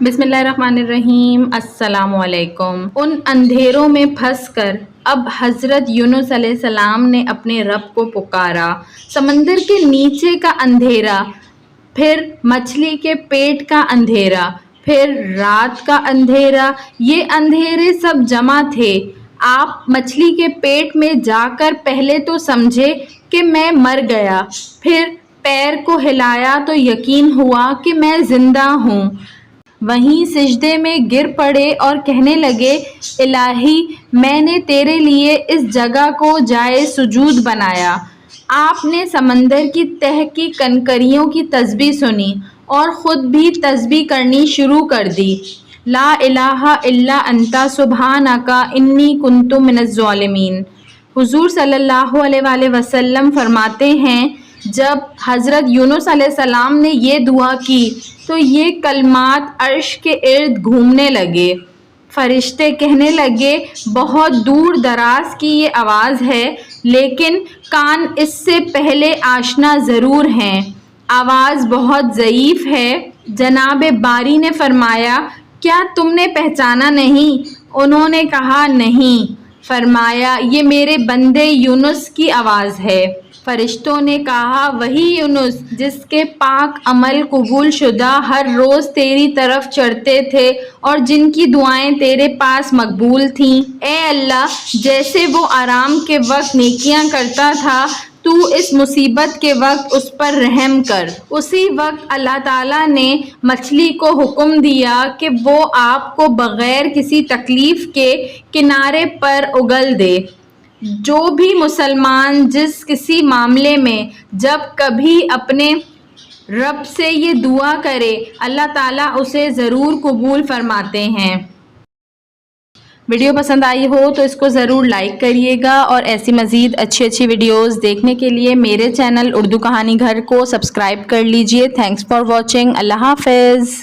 بسم اللہ الرحمن الرحیم۔ السلام علیکم۔ ان اندھیروں میں پھنس کر اب حضرت یونس علیہ السلام نے اپنے رب کو پکارا۔ سمندر کے نیچے کا اندھیرا، پھر مچھلی کے پیٹ کا اندھیرا، پھر رات کا اندھیرا، یہ اندھیرے سب جمع تھے۔ آپ مچھلی کے پیٹ میں جا کر پہلے تو سمجھے کہ میں مر گیا، پھر پیر کو ہلایا تو یقین ہوا کہ میں زندہ ہوں۔ وہیں سجدے میں گر پڑے اور کہنے لگے، الہی میں نے تیرے لیے اس جگہ کو جائے سجود بنایا۔ آپ نے سمندر کی تہہ کی کنکریوں کی تسبیح سنی اور خود بھی تسبیح کرنی شروع کر دی۔ لا الہ الا انت سبحانک انی کنت من الظالمین۔ حضور صلی اللہ علیہ وآلہ وسلم فرماتے ہیں، جب حضرت یونس علیہ السلام نے یہ دعا کی تو یہ کلمات عرش کے ارد گھومنے لگے۔ فرشتے کہنے لگے، بہت دور دراز کی یہ آواز ہے، لیکن کان اس سے پہلے آشنا ضرور ہیں۔ آواز بہت ضعیف ہے۔ جناب باری نے فرمایا، کیا تم نے پہچانا نہیں؟ انہوں نے کہا، نہیں۔ فرمایا، یہ میرے بندے یونس کی آواز ہے۔ فرشتوں نے کہا، وہی یونس جس کے پاک عمل قبول شدہ ہر روز تیری طرف چڑھتے تھے اور جن کی دعائیں تیرے پاس مقبول تھیں۔ اے اللہ، جیسے وہ آرام کے وقت نیکیاں کرتا تھا، تو اس مصیبت کے وقت اس پر رحم کر۔ اسی وقت اللہ تعالیٰ نے مچھلی کو حکم دیا کہ وہ آپ کو بغیر کسی تکلیف کے کنارے پر اگل دے۔ جو بھی مسلمان جس کسی معاملے میں جب کبھی اپنے رب سے یہ دعا کرے، اللہ تعالیٰ اسے ضرور قبول فرماتے ہیں۔ ویڈیو پسند آئی ہو تو اس کو ضرور لائک کریے گا، اور ایسی مزید اچھی ویڈیوز دیکھنے کے لیے میرے چینل اردو کہانی گھر کو سبسکرائب کر لیجئے۔ Thanks for watching. اللہ حافظ۔